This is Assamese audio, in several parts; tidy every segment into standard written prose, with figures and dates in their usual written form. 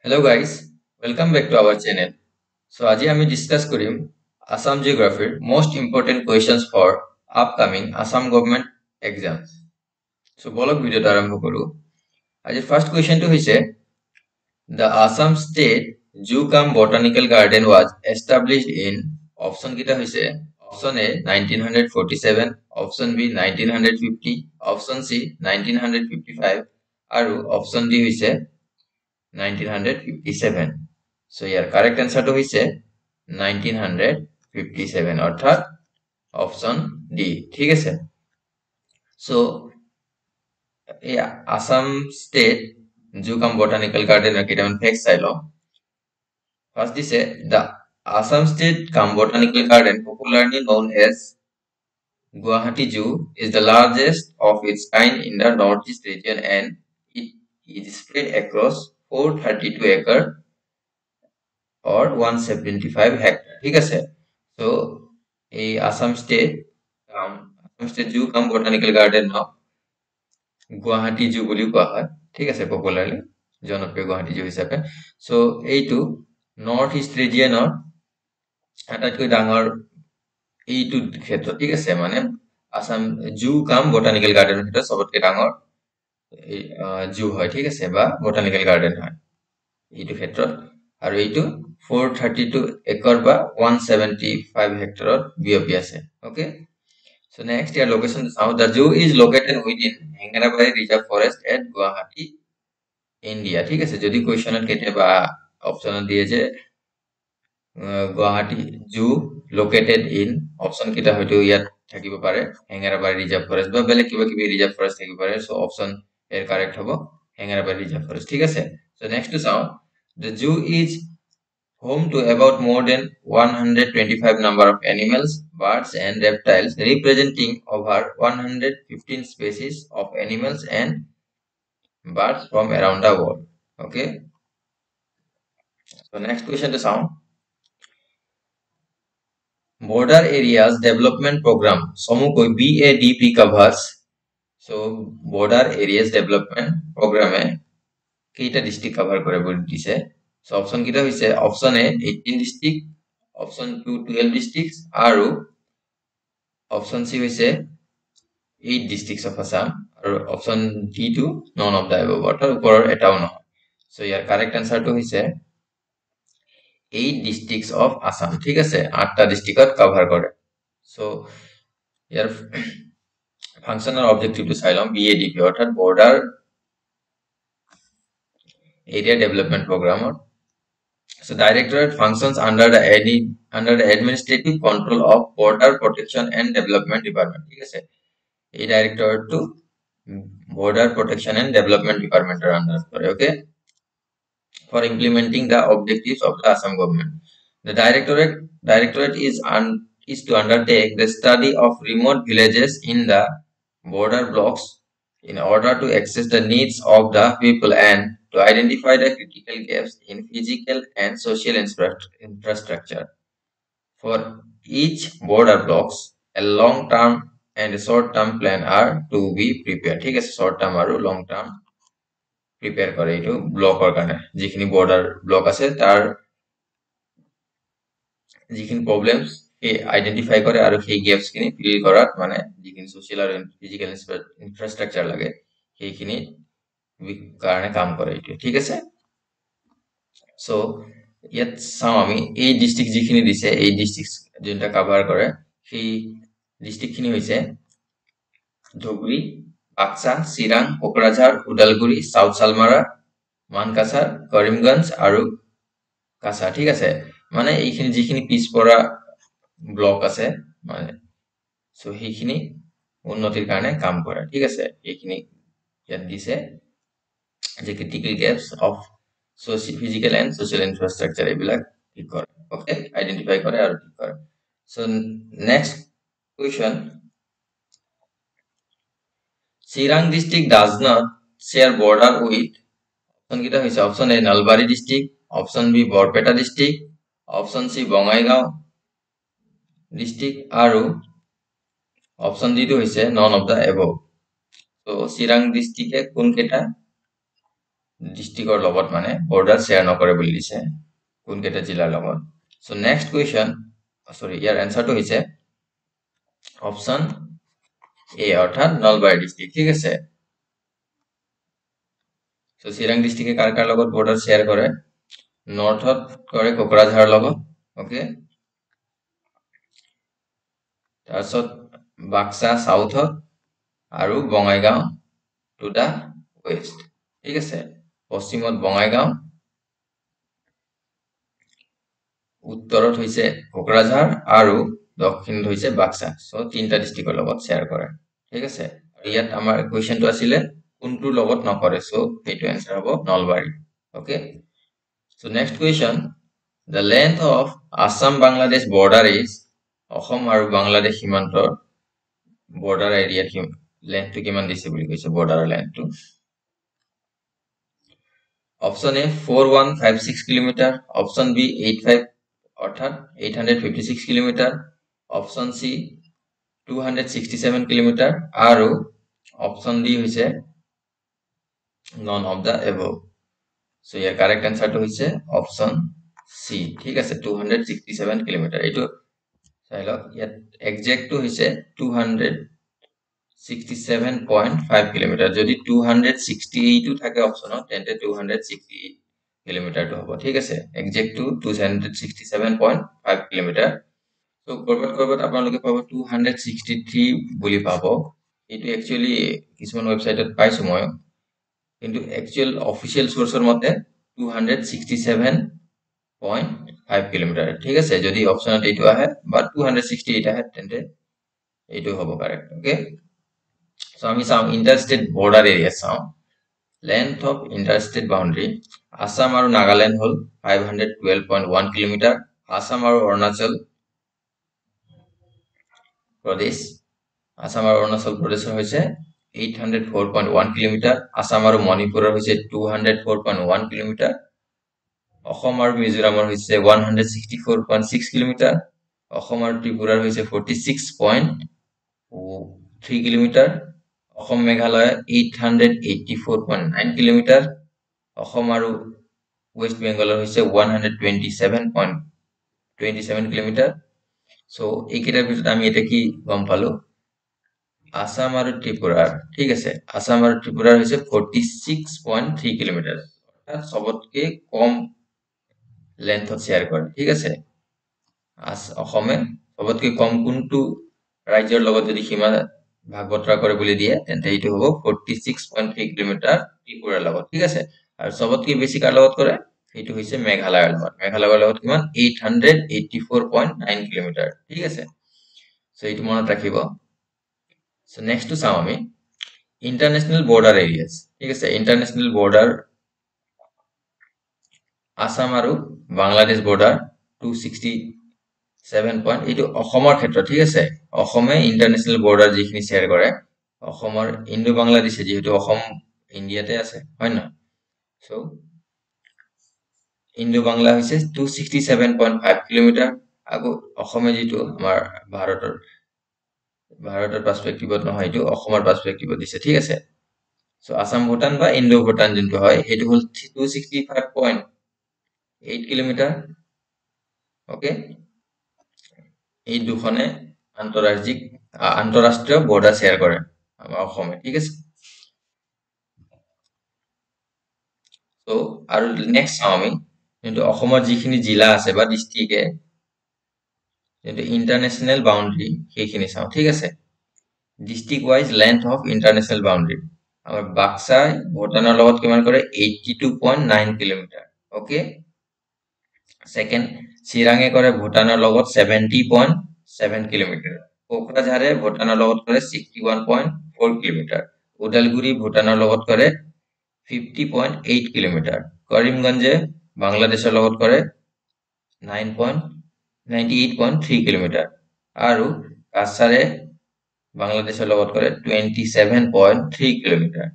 Hello guys, welcome back to our channel. So আজি আমি discuss Karim Assam Geography most important questions for upcoming Assam government exams. So বলক ভিডিওটা আরম্ভ কৰো। আজি ফার্স্ট কোয়েশ্চনটো হৈছে The Assam State Zoo cum Botanical Garden was established in option কিটা হৈছে option A 1947, option B 1950, option C 1955 আৰু option D হৈছে 1957. So here correct answer to is 1957 অর্থাৎ option D ঠিক আছে so Assam State Zoo cum Botanical Garden কেইটামান ফ্যাক্ট চাইলো first দিছে the Assam State cum Botanical Garden popularly known as Guwahati Zoo is the largest of its kind in the northeast region and it is spread across 432 acre or 175 hectare ঠিক আছে so এই Assam State Zoo cum Botanical Garden ন গুৱাহাটী জু বুলি কোৱা হয় ঠিক আছে পপুলাৰলি জনপ্ৰিয় গুৱাহাটী জু হিচাপে so এইটো নৰ্থ ইষ্ট ৰিজিয়নৰ আটাইতকৈ ডাঙৰ এইটো ক্ষেত্ৰ ঠিক আছে মানে আসাম জু কাম বটানিক্যাল গাৰ্ডেনৰ ক্ষেত্ৰত সবতকৈ ডাঙৰ জু হয় ঠিক আছে বা বটানিক্যাল গাৰ্ডেন হয় এইটো ক্ষেত্ৰত আৰু এইটো 432 একৰ বা 175 হেক্টৰত বিয়পি আছে okay so next your location is now the zoo is located within Hengarabari Reserve Forest at Guwahati India ঠিক আছে যদি কোয়েশ্চনত কেতিয়াবা অপচন দিয়ে যে Guwahati zoo located in option কিটা হয়তো ইয়াত থাকিব পাৰে Hengarabari Reserve Forest বা বেলেগ কিবা কিবি ৰিজাৰ্ভ ফৰেষ্ট থাকিব পাৰে so option এর কারেক্ট হ'ব Hengarabari Reserve Forest ঠিক আছে so next to sound the zoo is home to about more than 125 number of animals, birds and reptiles representing over 115 species of animals and birds from around the world. Okay. So next question to sound. Border Areas Development Program. Somukoi BADP covers. So Border Areas Development Program keita district cover kore boli dise. So option kita hoise option A 18 district, option 2 12 districts aru option C hoise 8 districts of Assam or option D2 none of the above or upor etao nohoy so your correct answer to hoise 8 districts of Assam ঠিক আছে 8টা ডিস্ট্রিক্টত কভার করে so your functional objective to চাইলাম BADP অর্থাৎ border area development program so directorate functions under the administrative control of border protection and development department ঠিক আছে এই directorate to border protection and development department are under okay for implementing the objectives of the Assam government the directorate is to undertake the study of remote villages in the border blocks in order to access the needs of the people and to identify the critical gaps in physical and social infrastructure for each border blocks a long term and a short term plan are to be prepared ঠিক আছে short term আৰু long term prepare কৰে এইটো ব্লকৰ কাৰণে যিখিনি বৰ্ডাৰ ব্লক আছে তাৰ যিখিনি প্ৰবলেমস এই আইডেন্টিফাই কৰে আৰু সেই গেপস খিনি ফিল কৰাত মানে যিখিনি সোশ্যাল আৰু ফিজিক্যাল ইনফ্ৰাষ্ট্ৰাকচাৰ লাগে সেইখিনি কাৰণে কাম কৰে এইটো ঠিক আছে সো ইয়াত চাও আমি এই ডিস্ট্ৰিক্ট যিখিনি দিছে এই ডিস্ট্ৰিক্ট যোনটা কভাৰ কৰে সেই ডিস্ট্ৰিক্ট খিনি হৈছে ধুবুৰী বাক্সা চিৰাং কোকৰাঝাৰ উদালগুৰি সাউথ সালমাৰা মানকাছাৰ কৰিমগঞ্জ আৰু কাছা ঠিক আছে মানে এইখিনি যিখিনি পিছপৰা ব্লক আছে মানে সো সেইখিনি উন্নতিৰ কাৰণে কাম কৰে ঠিক আছে এইখিনি ইয়াত দিছে যে critical gaps of physical and social infrastructure এইবিলাক ঠিক কৰে ওকে আইডেন্টিফাই কৰে আৰু ঠিক কৰে so next question Chirang district does not share border with option kita hoise option A Nalbari district option B Borpeta district option C Bongaigaon district aru option D to hoise none of the above so Chirang district e kun keta ডিস্ট্ৰিক্টৰ লগত মানে বৰ্ডাৰ শ্বেয়াৰ নকৰে বুলি দিছে কোনকেইটা জিলাৰ লগত সো নেক্সট কুৱেশ্যন সৰি ইয়াৰ এনসাৰটো হৈছে অপশন এ অৰ্থাৎ নলবাৰী ডিস্ট্ৰিক্ট ঠিক আছে সো চিৰাং ডিস্ট্ৰিক্টে কাৰ কাৰ লগত বৰ্ডাৰ শ্বেয়াৰ কৰে নৰ্থত কৰে কোকৰাঝাৰৰ লগত ওকে তাৰপিছত বাক্সা সাউথত আৰু বঙাইগাঁও টু দা ওয়েস্ট ঠিক আছে পশ্চিমত বঙাইগাঁও উত্তৰত হৈছে কোকৰাঝাৰ আৰু দক্ষিণত হৈছে বাক্সা সো তিনটা ডিস্ট্ৰিক্টৰ লগত শ্বেয়াৰ কৰে ঠিক আছে আৰু ইয়াত আমাৰ কোৱেশ্চনটো আছিল কোনটোৰ লগত নকৰে সো এইটো এনসাৰ হ'ব Nalbari okay so next question the length of Assam Bangladesh border is Assam আৰু বাংলাদেশ সীমান্তৰ border area length কিমান দিছে বুলি কৈছে border length option A 4156 kilometre option B 85 অৰ্থাৎ 856 কিলোমিটাৰ অপশন সি 267 কিলোমিটাৰ আৰু অপশন ডি হৈছে none of the above so ইয়াৰ কাৰেক্ট আনসাৰটো হৈছে অপশন সি ঠিক আছে 267 কিলোমিটাৰ এইটো চাই লওক ইয়াত এক্সাক্টটো হৈছে 267.5 কিলোমিটাৰ যদি 268 থাকে অপশনত তেন্তে 268 কিলোমিটাৰটো হ'ব ঠিক আছে এক্সাক্টটো 267.5 কিলোমিটাৰ সো কৰবাত আপোনালোকে পাব 263 বুলি পাব এইটো একচুয়ালি কিছুমান ওয়েবসাইটত পাইছো মই কিন্তু একচুয়াল অফিশিয়াল সোৰ্সৰ মতে 267.5 কিলোমিটাৰ ঠিক আছে যদি অপশনত এইটো আহে বা 268 আহে তেন্তে এইটো হ'ব কারেক্ট ওকে সো আমি চাও ইন্টারস্টেট বর্ডার এরিয়া চাও length of interstate boundary Assam আৰু নাগাল্যান্ড হল 512.1 কিলোমিটাৰ Assam আৰু অৰুণাচল প্ৰদেশ Assam আৰু অৰুণাচল প্ৰদেশৰ হৈছে 804.1 কিলোমিটাৰ Assam আৰু মণিপুৰৰ হৈছে 204.1 কিলোমিটাৰ অসম আৰু মিজোৰামৰ হৈছে 164.6 কিলোমিটাৰ অসম আৰু ত্ৰিপুৰাৰ হৈছে 46.3 কিলোমিটাৰ অসম মেঘালয় 884.9 কিলোমিটাৰ অসম আৰু ওয়েস্ট বেঙ্গলৰ হৈছে 127.27 কিলোমিটাৰ সো এইকেইটাৰ ভিতৰত আমি এটা কি গম পালো আসাম আৰু ত্ৰিপুৰাৰ ঠিক আছে আসাম আৰু ত্ৰিপুৰাৰ হৈছে 46.3 কিলোমিটাৰ অৰ্থাৎ সবতকে কম লেন্থত শেয়াৰ কৰে ঠিক আছে অসমে সবতকে কম কোনটো ৰাজ্যৰ লগত যদি সীমা ভাগ বতৰা কৰে বুলি দিয়ে তেন্তে এইটো হ'ব 46.3 কিলোমিটাৰ ত্ৰিপুৰাৰ লগত ঠিক আছে আৰু সবতকে বেছি কাৰ লগত কৰে এইটো হৈছে মেঘালয়ৰ লগত কিমান 884.9 কিলোমিটাৰ ঠিক আছে সো এইটো মনত ৰাখিব সো নেক্সট টু চাও আমি ইন্টাৰন্যাশনাল বৰ্ডাৰ এৰিয়াস ঠিক আছে ইন্টাৰন্যাশনাল বৰ্ডাৰ আসাম আৰু বাংলাদেশ বৰ্ডাৰ 267 পয়েন্ট এইটো অসমৰ ক্ষেত্ৰ ঠিক আছে অসমে ইন্টাৰন্যাশনাল বৰ্ডাৰ যিখিনি শেয়াৰ কৰে অসমৰ ইন্দো বাংলাদেশে যেহেতু অসম ইন্ডিয়াতে আছে হয় না সো ইন্দো বাংলা হৈছে 267.5 কিলোমিটাৰ আকৌ অসমে যেটো আমাৰ ভাৰতৰ পাৰ্সপেক্টিভত নহয় এইটো অসমৰ পার্সপেক্টিভত দিছে ঠিক আছে সো আসাম ভুটান বা ইন্দো ভুটান যেটো হয় এইটো হল 265.8 কিলোমিটাৰ ওকে এই দুখনে আন্তঃৰাষ্ট্ৰীয় বৰ্ডাৰ শেয়াৰ কৰে আমাৰ অসমে ঠিক আছে সো আৰু নেক্সট চাও আমি কিন্তু অসমৰ যিখিনি জিলা আছে বা ডিস্ট্ৰিক্টে কিন্তু ইন্টাৰন্যাশনাল বাউন্ডাৰি সেইখিনি চাও ঠিক আছে district wise length of international boundary আমাৰ বাক্সা ভুটানৰ লগত কিমান কৰে 82.9 কিলোমিটাৰ ওকে সেকেন্ড চিৰাঙে কৰে ভুটানৰ লগত 70.7 কিলোমিটাৰ কোকৰাঝাৰে ভুটানৰ লগত কৰে 61.4 কিলোমিটাৰ ওদালগুৰি ভুটানৰ লগত কৰে 50.8 কিলোমিটাৰ কৰিমগঞ্জে বাংলাদেশৰ লগত কৰে 98.3 কিলোমিটাৰ আৰু কাছাৰে বাংলাদেশৰ লগত কৰে 27.3 কিলোমিটাৰ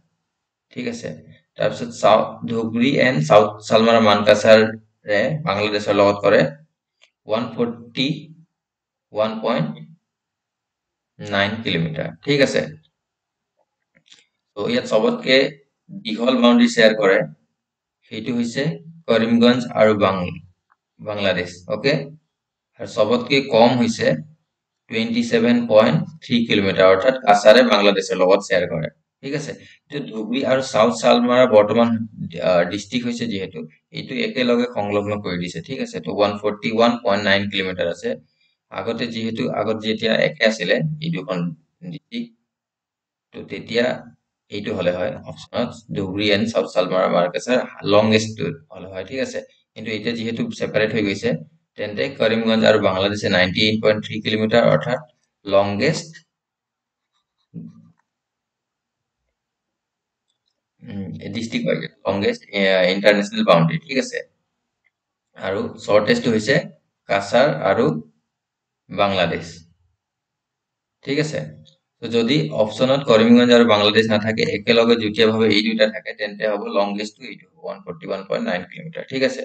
ঠিক আছে তাৰপিছত সাউথ ধুবৰী এন্ড সাউথ সালমাৰা মানকাছাৰে বাংলাদেশৰ লগত কৰে 141.9 কিলোমিটাৰ ঠিক আছে তো ইয়াত সবতকে দীঘল বাউন্ডাৰি শেয়াৰ কৰে সেইটো হৈছে কৰিমগঞ্জ আৰু বাংলাদেশ ওকে আৰু সবতকৈ কম হৈছে 27.3 কিলোমিটাৰ অৰ্থাৎ কাছাৰে বাংলাদেশৰ লগত শ্বেয়াৰ কৰে ঠিক আছে এইটো ধুবুৰী আৰু সাউথ সালমাৰা বৰ্তমান ডিস্ট্ৰিক্ট হৈছে যেহেতু এইটো একেলগে সংলগ্ন কৰি দিছে ঠিক আছে তো 141.9 কিলোমিটাৰ আছে আগতে যেহেতু আগত যেতিয়া একে আছিলে এই দুখন ডিস্ট্ৰিক্ট তো তেতিয়া এইটো হলে হয় অপচনত ধুবুৰী এণ্ড সাউথ সালমাৰা মাৰ্কেছৰ লংগেষ্ট হলে হয় ঠিক আছে কিন্তু এতিয়া যেহেতু সেপাৰেট হৈ গৈছে তেন্তে কৰিমগঞ্জ আৰু বাংলাদেশে 98.3 কিলোমিটাৰ অৰ্থাৎ লংগেষ্ট ডিস্ট্ৰিক্ট হয় লংগেষ্ট ইন্টাৰনেশ্যনেল বাউণ্ডাৰী ঠিক আছে আৰু শৰ্টেষ্ট হৈছে কাছাৰ আৰু বাংলাদেশ ঠিক আছে তো যদি অপশনত কৰিমগঞ্জ আৰু বাংলাদেশ নাথাকে একেলগে যুটীয়াভাৱে এই দুটা থাকে তেন্তে হ'ব লংগেষ্টটো এইটো 141.9 কিলোমিটাৰ ঠিক আছে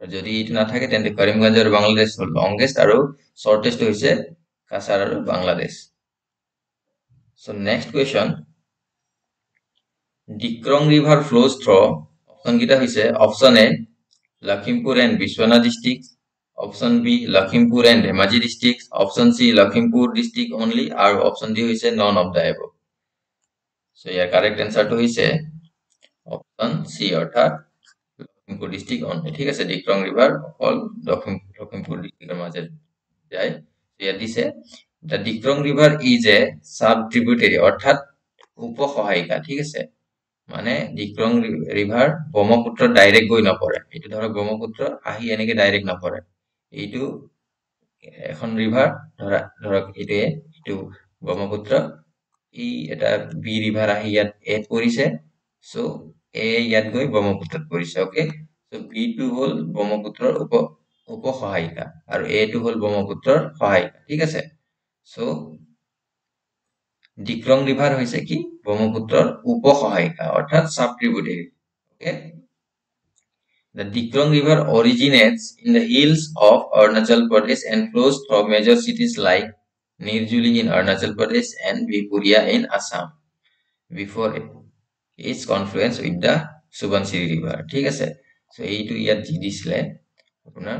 যদি এইটো নাথাকে তেন্তে কৰিমগঞ্জ আৰু বাংলাদেশ লংগেষ্ট আৰু শৰ্টেষ্ট হৈছে কাছাৰ আৰু Bangladesh so next question Dikrong river flows through option কিটা হৈছে option A Lakhimpur and Biswanath district option B Lakhimpur and Dhemaji district option C Lakhimpur district only আৰু অপশন ডি হৈছে none of the above so ইয়াৰ কাৰেক্ট অ্যান্সাৰটো হৈছে অপশন সি অৰ্থাৎ লখিমপুৰ ডিস্ট্ৰিক্ট অনলি ঠিক আছে ডিক্ৰং ৰিভাৰ অকল লখিমপুৰ ডিস্ট্ৰিক্টৰ মাজে যায় ইয়াত দিছে the Dikrong river is a sub tributary অৰ্থাৎ উপসহায়িকা ঠিক আছে মানে ডিক্ৰং ৰিভাৰ ব্ৰহ্মপুত্ৰ ডাইৰেক্ট গৈ নপৰে এইটো ধৰক ব্ৰহ্মপুত্ৰ আহি এনেকে ডাইৰেক্ট নপৰে এইটো এখন ৰিভাৰ ধৰক এইটো ব্ৰহ্মপুত্ৰ ই এটা বি ৰিভাৰ আহি ইয়াত এড পৰিছে সো এ ইয়াত গৈ ব্ৰহ্মপুত্ৰত পৰিছে ওকে সো বি টু হ'ল ব্ৰহ্মপুত্ৰৰ উপসহায়িকা আৰু এ টু হ'ল ব্ৰহ্মপুত্ৰৰ সহায়িকা ঠিক আছে সো ডিক্ৰং ৰিভাৰ হৈছে কি ব্ৰহ্মপুত্ৰৰ উপসহায়িকা অৰ্থাৎ sub tributary okay The Dikrong River originates in the hills of Arunachal Pradesh and flows through major cities like Nirjuli in Arunachal Pradesh and Vipuria in Assam before its confluence with the Subansiri River. ঠিক আছে সো এইটো ইয়াত যি দিছিলে আপোনাৰ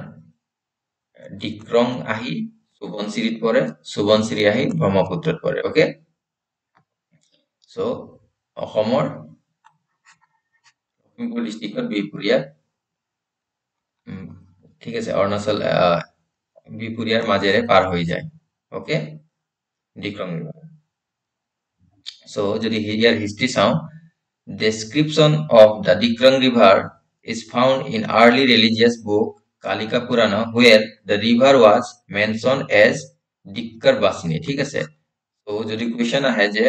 ডিক্ৰং আহি সুবনচিৰিত পৰে সুবনচিৰি আহি ব্ৰহ্মপুত্ৰত পৰে ওকে সো অসমৰ লখিমপুৰ ডিস্ট্ৰিক্টত বিহপুৰীয়া ঠিক আছে অৰুণাচল বিহপুৰীয়াৰ মাজেৰে পাৰ হৈ যায় ওকে ডিক্ৰং ৰিভাৰ সো যদি ইয়াৰ হিষ্ট্ৰী চাওঁ description of the Dikrang River is found in early religious book Kalika Purana where the river was mentioned as Dikkar Basini ঠিক আছে তো যদি কোৱেশ্চন আহে যে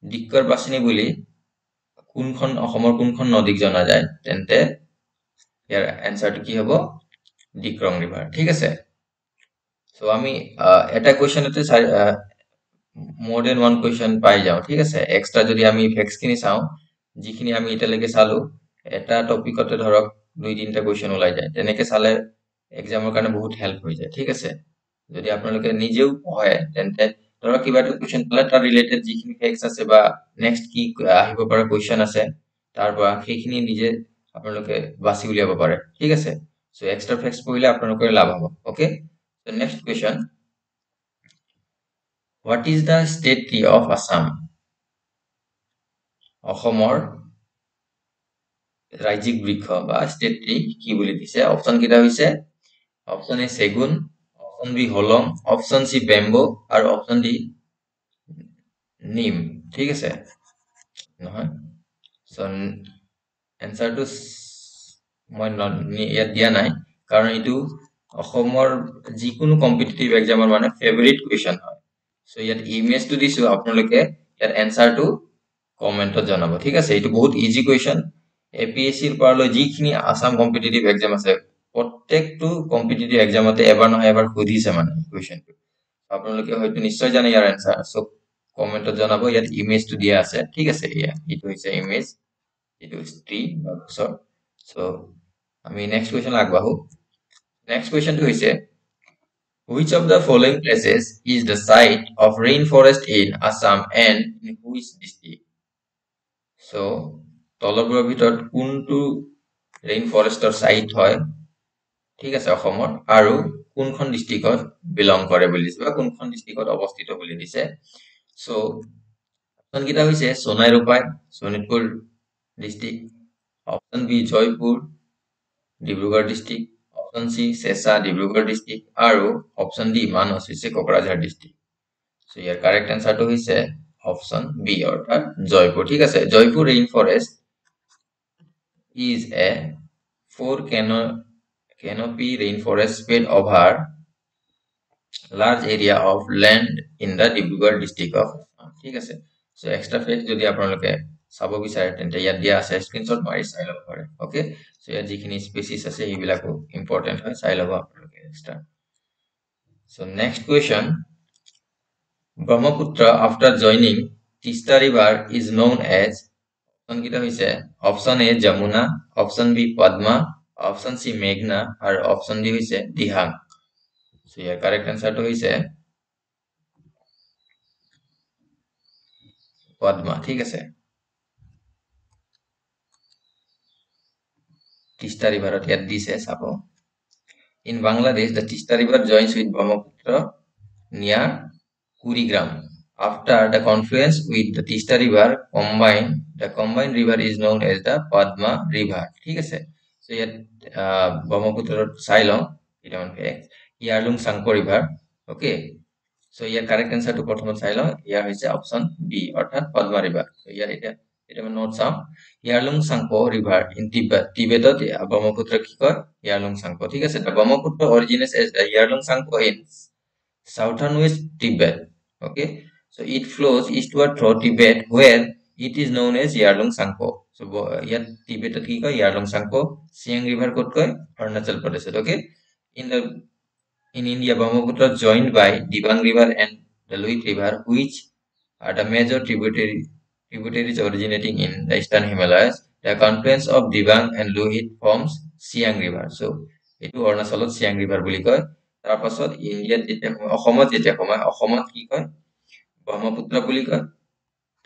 Dikkar Basini বুলি কোনখন অসমৰ কোনখন নদীক জনা যায় তেন্তে ইয়াৰ এনসাৰটো কি হ'ব ডিক্ৰং ৰিভাৰ ঠিক আছে সো আমি এটা কোৱেশ্চনতে more than one question পাই যাও ঠিক আছে এক্সট্রা যদি আমি ফেক্স কিনি চাও যিখিনি আমি এটালৈকে চালো এটা টপিকতে ধৰক দুই তিনটা কোৱেশ্চন ওলাই যায় তেনেকে চালে এক্সামৰ কাৰণে বহুত হেল্প হৈ যায় ঠিক আছে যদি আপোনালোকে নিজেও পঢ়ে তেন্তে ধৰক কিবা এটা কোৱেশ্চন পালে তাৰ ৰিলেটেড যিখিনি ফেক্স আছে বা নেক্সট কি আহিব পৰা কোৱেশ্চন আছে তাৰ পৰা সেইখিনি নিজে আপোনালোকে বাছি উলিয়াব পাৰে ঠিক আছে সো এক্সট্ৰা ফেক্স পঢ়িলে আপোনালোকৰ লাভ হ'ব okay so next question What is the state tree of Assam? অসমৰ ৰাজ্যিক বৃক্ষ বা state tree কি বুলি দিছে অপচন কিটা হৈছে অপচন এ সেগুন অপচন বি হলং অপচন সি বেম্বো আৰু অপচন ডি নিম ঠিক আছে নহয় সো এনসাৰটো মই ইয়াত দিয়া নাই কাৰণ এইটো অসমৰ যিকোনো কম্পিটিটিভ এক্সামৰ মানে ফেভাৰিট কোৱেশ্চন হয় সো ইয়াত ইমেজটো দিছো আপোনালোকে ইয়াৰ এনসাৰটো কমেন্টত জনাব ঠিক আছে এইটো বহুত ইজি কোৱেশ্চন এপিএসসি ৰ পৰা লৈ যিখিনি আসাম কম্পিটিটিভ এক্সাম আছে প্ৰত্যেকটো কম্পিটিটিভ এক্সামতে এবাৰ নহয় এবাৰ সুধিছে মানে কোৱেশ্চনটো আপোনালোকে হয়তো নিশ্চয় জানে ইয়াৰ এনসার সো কমেন্টত জনাব ইয়াত ইমেজটো দিয়া আছে ঠিক আছে এইটো হৈছে ইমেজ এইটো ট্রি বা গছৰ সো আমি নেক্সট কোৱেশ্চন আগবাঢ়ো নেক্সট কোৱেশ্চনটো হৈছে Which of the following places is the site of rainforest in Assam and in which district? So, তলবোৰৰ ভিতৰত কোনটো ৰেইন ফৰেষ্টৰ সাইট হয় ঠিক আছে অসমৰ আৰু কোনখন ডিস্ট্ৰিক্টত বিলং কৰে বুলি দিছে বা কোনখন ডিস্ট্ৰিক্টত অৱস্থিত বুলি দিছে সো অপশন কিটা হৈছে Sonai Rupai Sonitpur district option B Jeypore Dibrugarh district option C Chessa Dibrugarh district আৰু অপশন ডি মানস হৈছে কোকৰাঝাৰ ডিস্ট্ৰিক্ট সো ইয়াৰ কারেক্ট আনসারটো হৈছে অপশন বি অর্থাৎ জয়পুর ঠিক আছে Jeypore rain forest is a 4 canopy rainforest spread over large area of land in the Dibrugarh district of ঠিক আছে সো এক্সট্রা ফেক্ট যদি আপোনালোকে চাব বিচাৰে তেন্তে ইয়াত দিয়া আছে স্ক্ৰিনশ্বট মাৰি চাই ল'ব পাৰে ওকে সো ইয়াত যিখিনি স্পেচিছ আছে সেইবিলাকো ইম্পৰ্টেণ্ট হয় চাই ল'ব আপোনালোকে extra so next question Brahmaputra after joining Teesta river is known as option কিটা হৈছে option A Jamuna option B Padma option C মেঘনা আৰু অপশন ডি হৈছে দিহাং সো ইয়াৰ কারেক্ট আনসারটো হৈছে পদ্মা ঠিক আছে তিষ্টা রিভারত ইয়াত দিছে চাব in Bangladesh the Teesta river joins with Brahmaputra near Kurigram after the confluence with the Tista river the combined river is known as the Padma river ঠিক আছে সো ইয়াত ব্ৰহ্মপুত্ৰৰ চাইলং এটা মান fact Yarlung Tsangpo river okay so ইয়াৰ কাৰেক্ট আনসাৰটো প্ৰথমত চাই লওঁ ইয়াৰ হৈছে অপশন বি অৰ্থাৎ পদ্মা ৰিভাৰ সো ইয়াৰ এটা মানে নোট চাম ইয়াৰলুং সাংপো ৰিভাৰ ইন তিবেতত ব্ৰহ্মপুত্ৰ কি কয় ইয়াৰলুং সাংপো ঠিক আছে Brahmaputra originates as the Yarlung Tsangpo in southern west Tibet okay so it flows eastward through Tibet where it is known as Yarlung Sangpo so yat Tibet ki koi Yarlung Sangpo Siang river kot koi Arunachal Pradesh okay in India Brahmaputra joined by Dibang river and the Luit river which are the major tributaries originating in the eastern Himalayas the confluence of Dibang and Luit forms Siang river so etu Arunachalot Siang river buli koi তাৰ পাছত ইন্ডিয়াত যেতিয়া অসমত যেতিয়া কমায় অসমত কি কয় ব্ৰহ্মপুত্ৰ বুলি কয়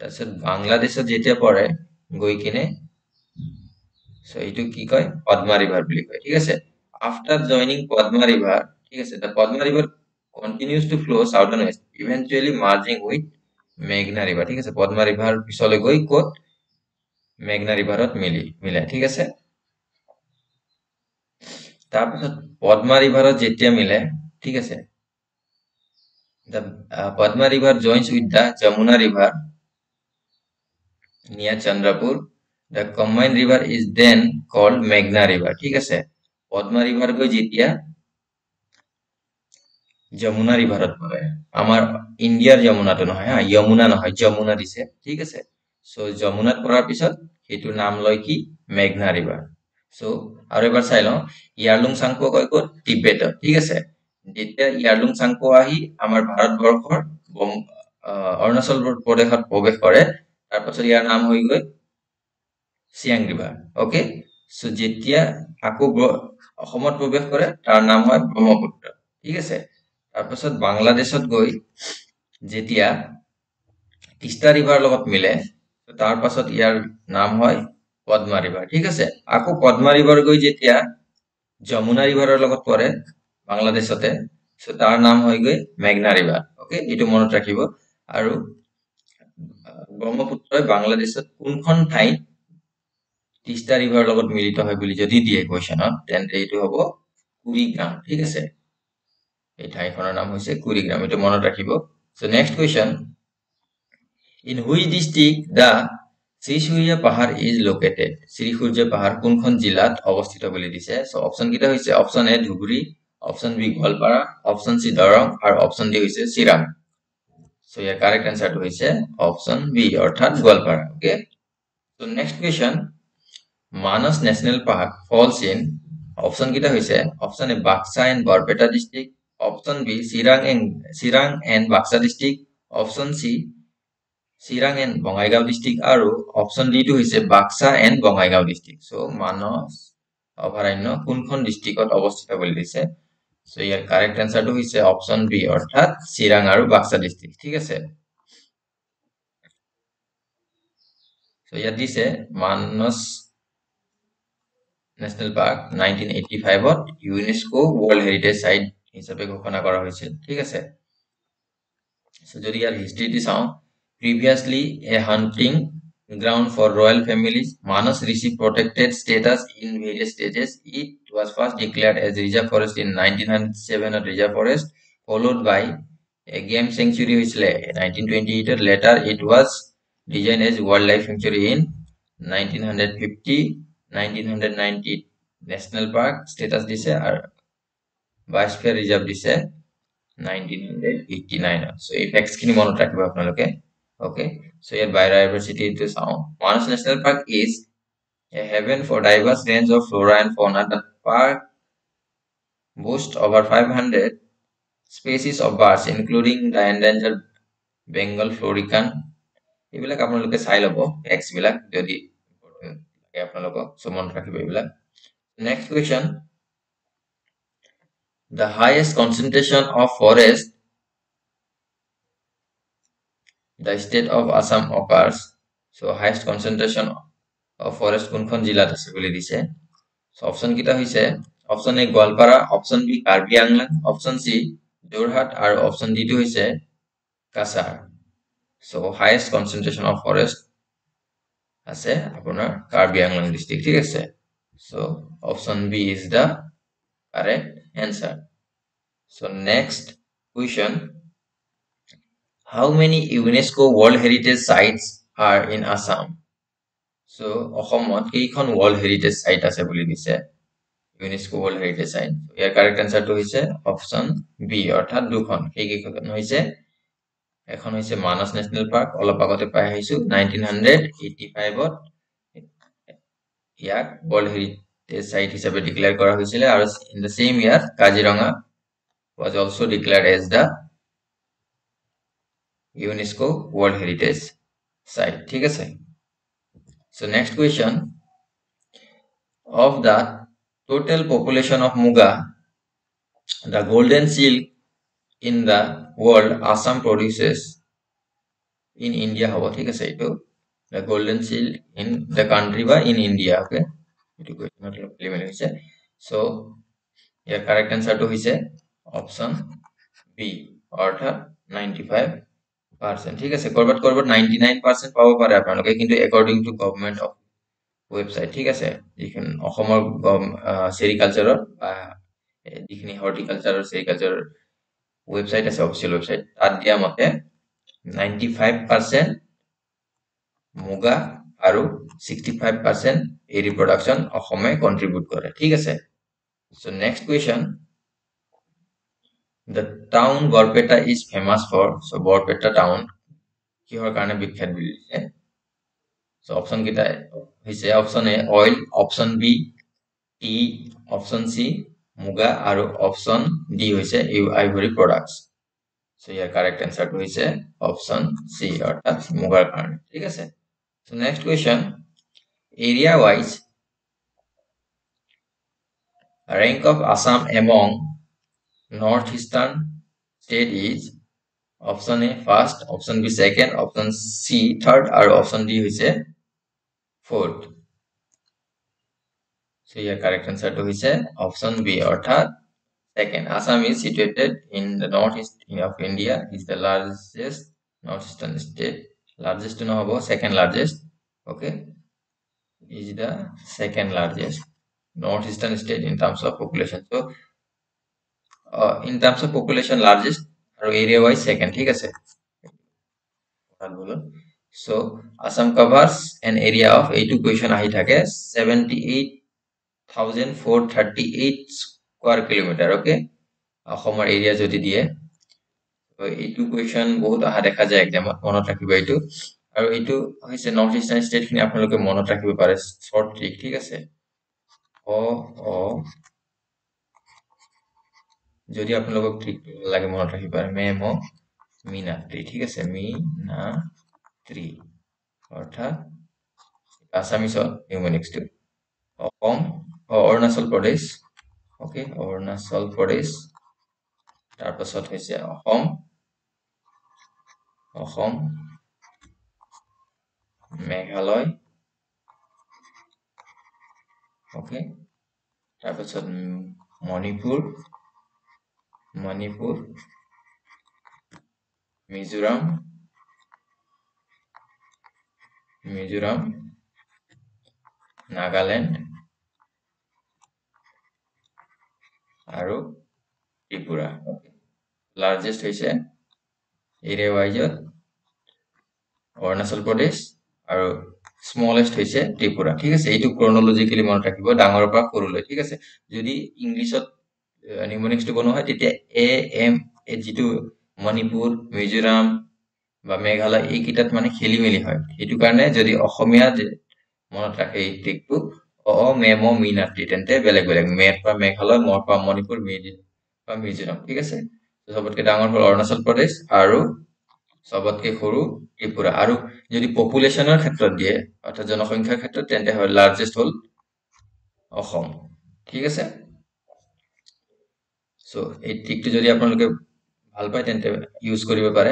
তাৰপিছত বাংলাদেশত যেতিয়া পৰে গৈ কিনে সো এইটো কি কয় পদ্মা ৰিভাৰ বুলি কয় ঠিক আছে আফটাৰ জয়নিং পদ্মা ৰিভাৰ ঠিক আছে the Padma river continues to flow southern west eventually merging with মেঘনা ৰিভাৰ ঠিক আছে পদ্মা ৰিভাৰ পিছলৈ গৈ ক'ত মেঘনা ৰিভাৰত মিলে ঠিক আছে তাৰপিছত পদ্মা ৰিভাৰত যেতিয়া মিলে ঠিক আছে the Padma river joins with the Jamuna river near Chandrapur the combined river is then called Meghna river ঠিক আছে পদ্মা রিভার গৈ যেতিয়া যমুনা রিভারত পৰে আমাৰ ইন্ডিয়াৰ যমুনাটো নহয় হা যমুনা নহয় যমুনা দিছে ঠিক আছে সো যমুনাত পৰাৰ পিছত এটো নাম লয় কি মেঘনা ৰিভাৰ সো আৰু এবাৰ চাই লওঁ ইয়াৰলুং সাংপো কয় ক'ত তিব্বেত ঠিক আছে যেতিয়া ইয়াৰলুং সাংপো আহি আমাৰ ভাৰতবৰ্ষৰ অৰুণাচল প্ৰদেশত প্ৰৱেশ কৰে তাৰ পাছত ইয়াৰ নাম হৈ গৈ সিয়াং ৰিভাৰ ওকে সো যেতিয়া আকৌ অসমত প্ৰৱেশ কৰে তাৰ নাম হয় ব্ৰহ্মপুত্ৰ ঠিক আছে তাৰ পাছত বাংলাদেশত গৈ যেতিয়া তিষ্টা ৰিভাৰ লগত মিলে তাৰ পাছত ইয়াৰ নাম হয় পদ্মা ৰিভাৰ ঠিক আছে আকৌ পদ্মা ৰিভাৰ গৈ যেতিয়া যমুনা ৰিভাৰৰ লগত পৰে বাংলাদেশতে সো তাৰ নাম হৈ গৈ মেঘনা ৰিভাৰ ওকে এটো মনত ৰাখিব আৰু ব্ৰহ্মপুত্ৰই বাংলাদেশত কোনখন ঠাই তিষ্টা ৰিভাৰ লগত মিলিত হয় বুলি যদি দিয়ে কোৱেশ্চনত তেন্তে এটো হ'ব কুৰিগ্ৰাম ঠিক আছে এই ঠাইখনৰ নাম হৈছে কুৰিগ্ৰাম এটো মনত ৰাখিব so next question in which district the Srisurya Pahar is located Sri Surya পাহাৰ কোনখন জিলাত অৱস্থিত বুলি দিছে সো অপশন কিটা হৈছে option A Dhubri option B Goalpara option C Darrang আৰু অপশন ডি হৈছে চিৰাং সো ইয়াৰ কাৰেক্ট আনসাৰটো হৈছে অপশন বি অৰ্থাৎ Goalpara okay so next question Manas national park falls in option কিটা হৈছে option A Baksa and Barpeta district option B Chirang and Baksa district option C Chirang and Bongaigaon district আৰু অপশন ডি টো হৈছে Baksa and Bongaigaon district so Manas অভয়াৰণ্য কোনখন ডিস্ট্ৰিক্টত অৱস্থিত বুলি দিছে সো ইয়াৰ কাৰেক্ট আনসাৰটো হৈছে অপশন বি অৰ্থাৎ চিৰাং আৰু বাক্সা ডিস্ট্ৰিক্ট ঠিক আছে সো ইয়াত দিছে Manas national park 1985 UNESCO world heritage site হিচাপে ঘোষণা কৰা হৈছিল ঠিক আছে সো যদি ইয়াৰ হিষ্ট্ৰিটি চাওঁ previously a hunting ground for royal families Manas received protected status in various stages it was first declared as reserve forest in 1907 at reserve forest followed by a game sanctuary হৈছিলে 1928 later it was designed as wildlife sanctuary in 1950 1990 national park status দিছে আৰু biosphere reserve দিছে 1989 so এই facts খিনি মনত ৰাখিব আপোনালোকে okay so here biodiversity to sound Manas National Park is a haven for diverse range of flora and fauna the park boasts over 500 species of birds including the endangered Bengal florican এইবিলাক আপোনালোকে চাই ল'ব facts বিলাক যদি আপোনালোকক so মনত ৰাখিব এইবিলাক next question the highest concentration of forest the state of Assam occurs so highest concentration of forest কোনখন জিলাত আছে বুলি দিছে so অপচন কিটা হৈছে option A Goalpara option B Karbi Anglong option C Jorhat আৰু অপচন ডি টো হৈছে Cachar so highest concentration of forest আছে আপোনাৰ কাৰ্বি আংলাং ডিস্ট্ৰিক্ট ঠিক আছে so option b is the correct answer so next question how many UNESCO World Heritage Sites are in Assam so অসমত কেইখন World Heritage Site আছে বুলি দিছে UNESCO World Heritage Site ইয়াৰ correct answer টো হৈছে option b অৰ্থাৎ দুখন কেইখন হৈছে এখন হৈছে মানস ন্যাশনাল পাৰ্ক অলপ আগতে পাই আহিছো 1985 ত ইয়াক World Heritage Site হিচাপে ডিক্লেয়াৰ কৰা হৈছিল আৰু in the same year Kaziranga was also declared as the UNESCO World Heritage Site ঠিক আছে so next question of the total population of muga the golden seal in the world Assam produces in India hobo ঠিক আছে এটো the golden seal in the country বা in India okay এটো question অলপ লেভেল হৈছে so ইয়াৰ correct answer টো হৈছে option b অৰ্থাৎ 95% ঠিক আছে কৰবাত 99% পাব পাৰে আপোনালোকে কিন্তু according to government of website ঠিক আছে যিখন অসমৰ সেৰিকালচাৰৰ যিখিনি হৰ্টিকালচাৰৰ সেৰিকালচাৰৰ website আছে official website তাত দিয়া মতে 95% মুগা আৰু 65% এৰি প্ৰডাকশন অসমে কন্ট্ৰিবিউট কৰে ঠিক আছে so next question the town Borpeta is famous for so Borpeta town কিহৰ কাৰণে বিখ্যাত বুলি দিছে so option কিটা হৈছে option a oil option b tea option c মুগা আৰু option d হৈছে ivory products so ইয়াৰ correct answer টো হৈছে option c অৰ্থাৎ মুগাৰ কাৰণে ঠিক আছে so next question area wise rank of Assam among northeastern state is option a first option b second option c third আৰু option d হৈছে fourth so your correct answer to is option b অর্থাৎ second Assam is situated in the northeast of India is the largest northeastern state largest no hobo second largest okay is the second largest northeastern state in terms of population so in terms of population largest or area wise second ঠিক আছে so Assam covers an area of a two question ahi thake 78,438 square kilometer okay অসমৰ এৰিয়া যদি দিয়ে তো এইটো কোৱেশ্চন বহুত আহা দেখা যায় এক্সামত মনত ৰাখিব এইটো আৰু এইটো হৈছে নৰ্থ ইষ্টাৰ্ণ ষ্টেট খিনি আপোনালোকে মনত ৰাখিব পাৰে শৰ্ট ট্ৰিক ঠিক আছে অ যদি আপোনালোকক ট্ৰিক লাগে মনত ৰাখিব পাৰে মেমো মিনাত্ৰী ঠিক আছে মিনাত্ৰী অৰ্থাৎ আসামিছত নিউমনিক্সটো অসম অৰুণাচল প্ৰদেশ ওকে অৰুণাচল প্ৰদেশ তাৰপাছত হৈছে অসম মেঘালয় ওকে তাৰপিছত মণিপুৰ, মিজোৰাম, নাগালেণ্ড আৰু ত্ৰিপুৰা। লাৰ্জেষ্ট হৈছে এৰিয়া ৱাইজত অৰুণাচল প্ৰদেশ আৰু স্মলেষ্ট হৈছে ত্ৰিপুৰা। ঠিক আছে, এইটো ক্ৰনলজিকেলি মনত ৰাখিব, ডাঙৰৰ পৰা সৰুলৈ। ঠিক আছে, যদি ইংলিছত নিউমনিক্সটো বনোৱা হয় তেতিয়া যিটো মণিপুৰ, মিজোৰাম বা মেঘালয় এইকেইটাত মানে খেলি মেলি হয়। সেইটো কাৰণে যদি অসমীয়া মনত ৰাখে এই ট্ৰিকটো, মে ম মিনাতি, তেন্তে বেলেগ বেলেগ, মেৰ পৰা মেঘালয়, মৰ পৰা মণিপুৰ, পৰা মিজোৰাম। ঠিক আছে, চবতকে ডাঙৰ হ'ল অৰুণাচল প্ৰদেশ আৰু চবতকে সৰু ত্ৰিপুৰা। আৰু যদি পপুলেশ্যনৰ ক্ষেত্ৰত দিয়ে, অৰ্থাৎ জনসংখ্যাৰ ক্ষেত্ৰত, তেন্তে হয় লাৰ্জেষ্ট হ'ল অসম। ঠিক আছে, চ' এই ট্ৰিকটো যদি আপোনালোকে ভাল পায় তেন্তে ইউজ কৰিব পাৰে।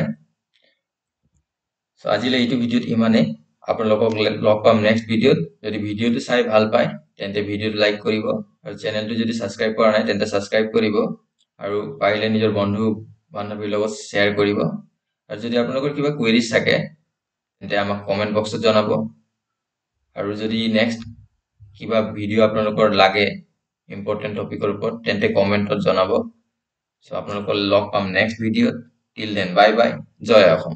চ' আজিলৈ এইটো ভিডিঅ'ত ইমানেই। আপোনালোকক লগ পাম নেক্সট ভিডিঅ'ত। যদি ভিডিঅ'টো চাই ভাল পায় তেন্তে ভিডিঅ'টো লাইক কৰিব, আৰু চেনেলটো যদি ছাবস্ক্ৰাইব কৰা নাই তেন্তে ছাবস্ক্ৰাইব কৰিব, আৰু পাৰিলে নিজৰ বন্ধু বান্ধৱীৰ লগত শ্বেয়াৰ কৰিব। আৰু যদি আপোনালোকৰ কিবা কুৱেৰিজ থাকে তেন্তে আমাক কমেণ্ট বক্সত জনাব, আৰু যদি নেক্সট কিবা ভিডিঅ' আপোনালোকৰ লাগে ইম্পৰ্টেণ্ট টপিকৰ ওপৰত তেন্তে কমেণ্টত জনাব। চ' আপোনালোকক লগ পাম নেক্সট ভিডিঅ'ত। টিল দেন, বাই বাই, জয় অসম।